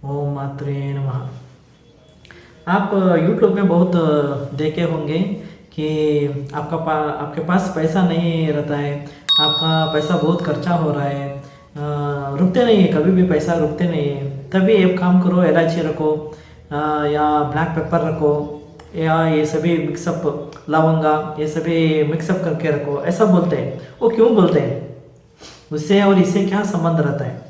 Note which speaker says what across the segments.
Speaker 1: ओम मात्रे नमः। आप यूट्यूब में बहुत देखे होंगे कि आपके पास पैसा नहीं रहता है, आपका पैसा बहुत खर्चा हो रहा है, रुकते नहीं है, कभी भी पैसा रुकते नहीं है। तभी एक काम करो, इलायची रखो, या ब्लैक पेपर रखो, या ये सभी मिक्सअप लवंगा, ये सभी मिक्सअप करके रखो, ऐसा बोलते हैं। वो क्यों बोलते हैं, उससे और इससे क्या संबंध रहता है,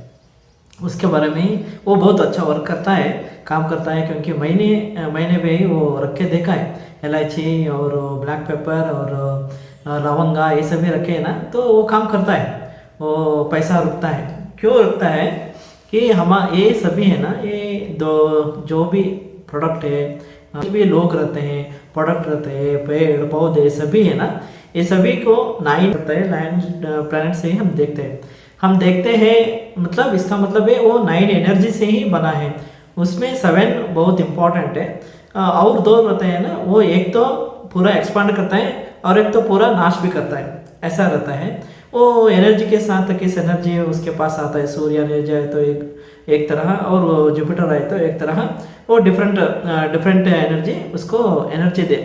Speaker 1: उसके बारे में वो बहुत अच्छा वर्क करता है, काम करता है। क्योंकि मैंने भी वो रख के देखा है, इलायची और ब्लैक पेपर और लवंगा ये सभी रखे हैं ना, तो वो काम करता है, वो पैसा रुकता है। क्यों रुकता है कि हम ये सभी है ना, ये दो जो भी प्रोडक्ट है, जो भी लोग रहते हैं, प्रोडक्ट रहते हैं, पेड़ पौधे सभी है ना, ये सभी को 9 रहता है, 9 प्लैनेट से ही हम देखते हैं। मतलब इसका मतलब है वो 9 एनर्जी से ही बना है, उसमें 7 बहुत इंपॉर्टेंट है। और 2 रहते हैं ना, वो एक तो पूरा एक्सपांड करता है और एक तो पूरा नाश भी करता है, ऐसा रहता है। वो एनर्जी के साथ किस एनर्जी उसके पास आता है, सूर्य एनर्जी है तो एक तरह, और जुपिटर है तो एक तरह, वो डिफरेंट एनर्जी उसको एनर्जी दे,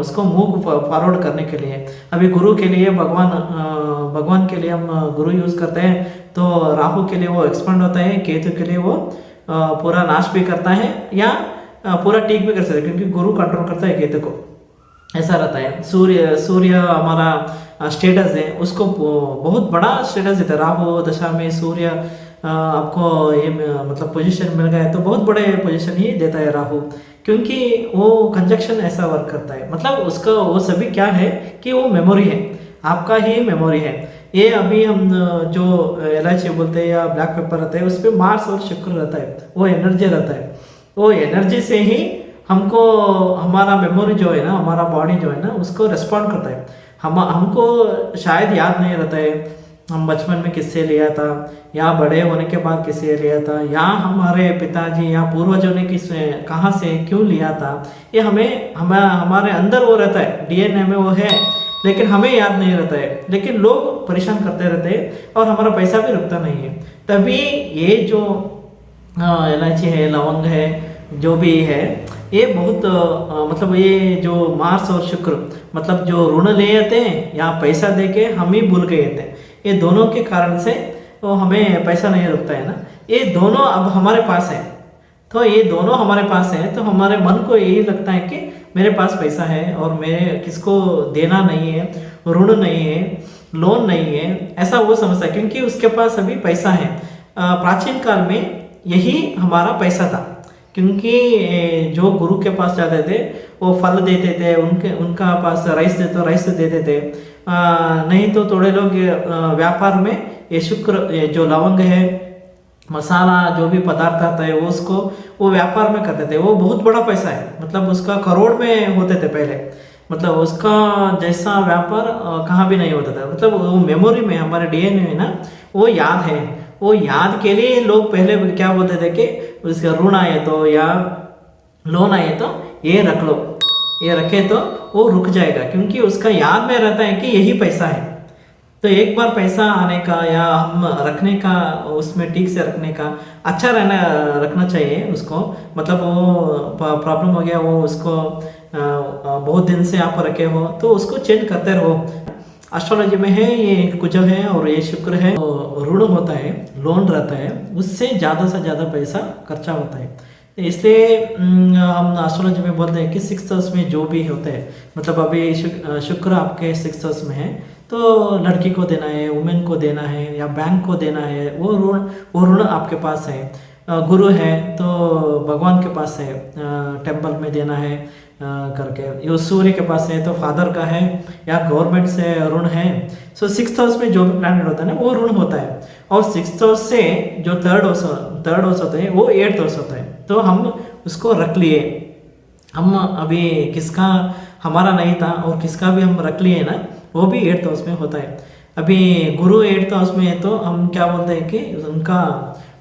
Speaker 1: उसको मूव फॉरवर्ड करने के लिए। अभी गुरु के लिए भगवान के लिए हम गुरु यूज़ करते हैं, तो राहु के लिए वो एक्सपांड होता है, केतु के लिए वो पूरा नाश भी करता है या पूरा ठीक भी कर सकता है, क्योंकि गुरु कंट्रोल करता है केतु को, ऐसा रहता है। सूर्य हमारा स्टेटस है, उसको बहुत बड़ा स्टेटस देता है। राहु दशा में सूर्य आपको ये मतलब पोजीशन मिल गया है तो बहुत बड़े पोजीशन ही देता है राहु, क्योंकि वो कंजक्शन ऐसा वर्क करता है। मतलब उसका वो सभी क्या है कि वो मेमोरी है, आपका ही मेमोरी है। ये अभी हम जो इलायची बोलते हैं या ब्लैक पेपर रहता है, उस पर मार्स और शुक्र रहता है, वो एनर्जी रहता है। वो एनर्जी से ही हमको हमारा मेमोरी जो है ना, हमारा बॉडी जो है ना, उसको रिस्पॉन्ड करता है। हमको शायद याद नहीं रहता है हम बचपन में किससे लिया था, या बड़े होने के बाद किससे लिया था, या हमारे पिताजी या पूर्वजों ने कहाँ से क्यों लिया था। ये हमारे अंदर वो रहता है, डीएनए में वो है, लेकिन हमें याद नहीं रहता है। लेकिन लोग परेशान करते रहते हैं और हमारा पैसा भी रुकता नहीं है। तभी ये जो इलायची है, लवंग है, जो भी है, ये बहुत मतलब ये जो मार्स और शुक्र मतलब जो ऋण ले आते हैं या पैसा दे के हम ही भूल गए थे, ये दोनों के कारण से तो हमें पैसा नहीं रुकता है ना। ये दोनों अब हमारे पास है, तो ये दोनों हमारे पास है, तो हमारे मन को यही लगता है कि मेरे पास पैसा है और मैं किसको देना नहीं है, ऋण नहीं है, लोन नहीं है, ऐसा वो समझता है, क्योंकि उसके पास अभी पैसा है। प्राचीन काल में यही हमारा पैसा था, क्योंकि जो गुरु के पास जाते थे वो फल देते थे, उनका पास राइस दे तो राइस देते थे, नहीं तो थोड़े लोग व्यापार में ये शुक्र, ये जो लवंग है, मसाला, जो भी पदार्थ आता है वो व्यापार में करते थे। वो बहुत बड़ा पैसा है, मतलब उसका करोड़ में होते थे पहले, मतलब उसका जैसा व्यापार कहाँ भी नहीं होता था। मतलब वो मेमोरी में हमारे डीएनए में ना वो याद है, वो याद के लिए लोग पहले क्या बोलते थे कि उसका ऋण आए तो या लोन आए तो ये रख लो, ये रखे तो वो रुक जाएगा, क्योंकि उसका याद में रहता है कि यही पैसा है। तो एक बार पैसा आने का या हम रखने का, उसमें ठीक से रखने का, अच्छा रखना चाहिए उसको। मतलब वो प्रॉब्लम हो गया, वो उसको बहुत दिन से आप रखे हो तो उसको चेंज करते रहो। एस्ट्रोलॉजी में है ये कुछ है और ये शुक्र है, तो ऋण होता है, लोन रहता है, उससे ज़्यादा से ज़्यादा पैसा खर्चा होता है। इसलिए हम एस्ट्रोलॉजी में बोलते हैं कि 6th हाउस में जो भी होते हैं, मतलब अभी शुक्र आपके 6th हाउस में है, तो लड़की को देना है, वुमेन को देना है या बैंक को देना है, वो ऋण आपके पास है। गुरु है तो भगवान के पास है, टेम्पल में देना है करके। ये सूर्य के पास है तो फादर का है या गवर्नमेंट से ऋण है। सो 6th हाउस में जो भी प्लैनेट होता है ना, वो ऋण होता है। और 6th हाउस से जो थर्ड हाउस होता है वो 8th हाउस होता है, तो हम उसको रख लिए। हम अभी किसका हमारा नहीं था और किसका भी हम रख लिए ना, वो भी 8th हाउस में होता है। अभी गुरु 8th हाउस में है तो हम क्या बोलते हैं कि उनका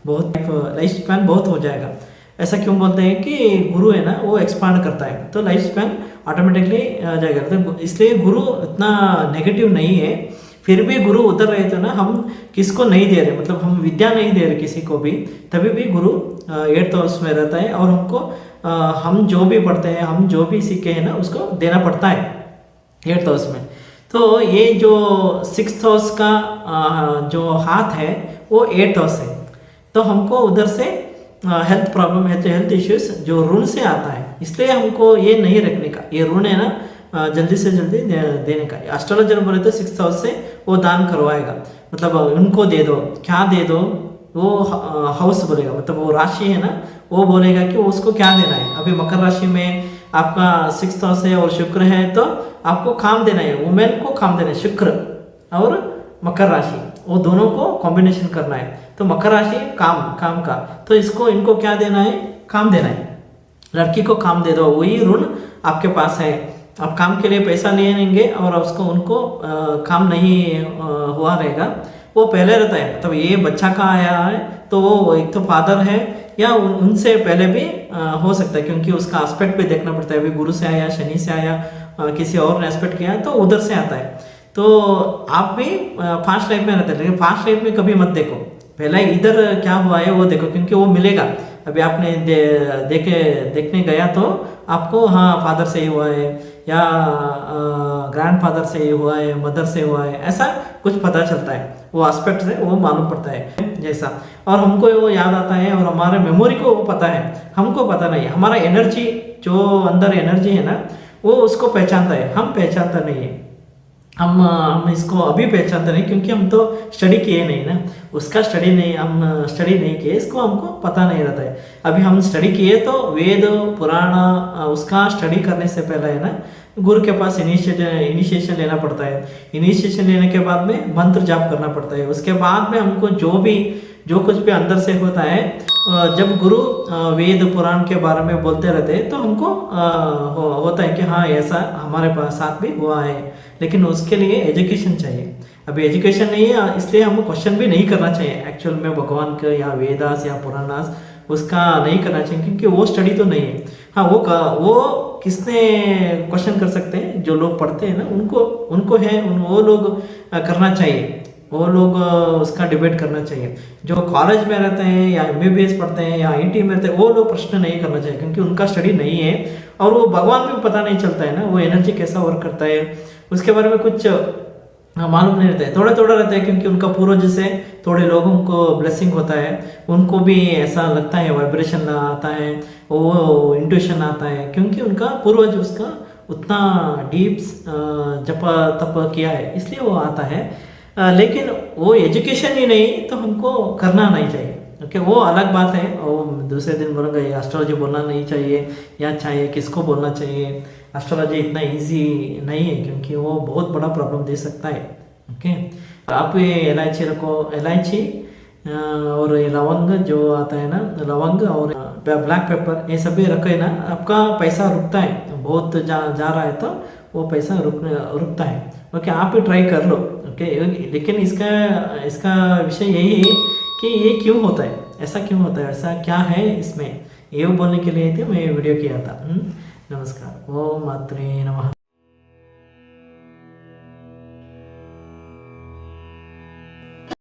Speaker 1: बहुत लाइफ स्पैन बहुत हो जाएगा। ऐसा क्यों बोलते हैं कि गुरु है ना वो एक्सपांड करता है, तो लाइफ स्पैन ऑटोमेटिकली जाएगा। तो इसलिए गुरु इतना नेगेटिव नहीं है, फिर भी गुरु उधर रहे तो ना हम किसको नहीं दे रहे, मतलब हम विद्या नहीं दे रहे किसी को भी, तभी भी गुरु 8th हाउस में रहता है और हमको हम जो भी पढ़ते हैं, हम जो भी सीखे हैं ना उसको देना पड़ता है 8th हाउस में। तो ये जो 6th हाउस का जो हाथ है वो 8th हाउस है, तो हमको उधर से हेल्थ प्रॉब्लम है, तो हेल्थ इश्यूज जो ऋण से आता है, इसलिए हमको ये नहीं रखने का, ये ऋण है ना जल्दी से जल्दी देने का। एस्ट्रोलॉजर बोले तो 6th हाउस से वो दान करवाएगा, मतलब उनको दे दो, क्या दे दो, वो हाउस बोलेगा, मतलब वो राशि है ना वो बोलेगा कि उसको क्या देना है। अभी मकर राशि में आपका 6th हाउस है और शुक्र है, तो आपको काम देना है, वुमेन को काम देना है, शुक्र और मकर राशि वो दोनों को कॉम्बिनेशन करना है। तो मकर राशि काम का, तो इसको इनको क्या देना है, काम देना है, लड़की को काम दे दो, वही ऋण आपके पास है। आप काम के लिए पैसा ले लेंगे और उसको उनको काम नहीं हुआ रहेगा, वो पहले रहता है, मतलब ये बच्चा का आया है तो वो एक तो फादर है या उनसे पहले भी हो सकता है, क्योंकि उसका एस्पेक्ट भी देखना पड़ता है। अभी गुरु से आया, शनि से आया, किसी और ने एस्पेक्ट किया तो उधर से आता है। तो आप भी फास्ट लाइफ में रहते हैं, लेकिन फास्ट लाइफ में कभी मत देखो, पहले इधर क्या हुआ है वो देखो, क्योंकि वो मिलेगा। अभी आपने देखने गया तो आपको हाँ फादर से ही हुआ है या ग्रैंड फादर से ही हुआ है, मदर से हुआ है, ऐसा कुछ पता चलता है, वो एस्पेक्ट से वो मालूम पड़ता है जैसा। और हमको वो याद आता है और हमारे मेमोरी को वो पता है, हमको पता नहीं, हमारा एनर्जी जो अंदर एनर्जी है ना वो उसको पहचानता है, हम पहचानता नहीं है। हम इसको अभी पहचानते नहीं क्योंकि हम तो स्टडी किए नहीं ना, उसका स्टडी नहीं, हम स्टडी नहीं किए, इसको हमको पता नहीं रहता है। अभी हम स्टडी किए तो वेद पुराण उसका स्टडी करने से पहले है ना गुरु के पास इनिशिएशन लेना पड़ता है, इनिशिएशन लेने के बाद में मंत्र जाप करना पड़ता है, उसके बाद में हमको जो कुछ भी अंदर से होता है, जब गुरु वेद पुराण के बारे में बोलते रहते हैं तो हमको होता है कि हाँ ऐसा हमारे पास साथ भी हुआ है। लेकिन उसके लिए एजुकेशन चाहिए, अभी एजुकेशन नहीं है, इसलिए हमको क्वेश्चन भी नहीं करना चाहिए एक्चुअल में भगवान का या वेदास या पुराणास, उसका नहीं करना चाहिए क्योंकि वो स्टडी तो नहीं है। हाँ वो किसने क्वेश्चन कर सकते हैं, जो लोग पढ़ते हैं ना उनको है वो लोग करना चाहिए, वो लोग उसका डिबेट करना चाहिए। जो कॉलेज में रहते हैं या MBBS पढ़ते हैं या IIT में रहते हैं वो लोग प्रश्न नहीं करना चाहिए क्योंकि उनका स्टडी नहीं है और वो भगवान भी पता नहीं चलता है ना, वो एनर्जी कैसा वर्क करता है उसके बारे में कुछ मालूम नहीं रहता है, थोड़ा रहता है क्योंकि उनका पूर्वज से थोड़े लोगों को ब्लेसिंग होता है, उनको भी ऐसा लगता है, वाइब्रेशन आता है, वो इंट्यूशन आता है क्योंकि उनका पूर्वज उसका उतना डीप जप तप किया है, इसलिए वो आता है। लेकिन वो एजुकेशन ही नहीं तो हमको करना नहीं चाहिए। ओके वो अलग बात है, वो दूसरे दिन बोलूँगा ये एस्ट्रोलॉजी बोलना नहीं चाहिए या चाहिए, किसको बोलना चाहिए। एस्ट्रोलॉजी इतना इजी नहीं है क्योंकि वो बहुत बड़ा प्रॉब्लम दे सकता है। ओके आप ये इलायची रखो, इलायची और ये लवंग जो आता है ना, लवंग और ब्लैक पेपर ये सब भी रखे ना, आपका पैसा रुकता है, बहुत जा रहा है तो वो पैसा रुकता है। ओके आप भी ट्राई कर लो। ओके लेकिन इसका विषय यही है कि ये क्यों होता है, ऐसा क्यों होता है, ऐसा क्या है इसमें, ये बोलने के लिए मैं वीडियो किया था। नमस्कार, ओम मात्रे नमः।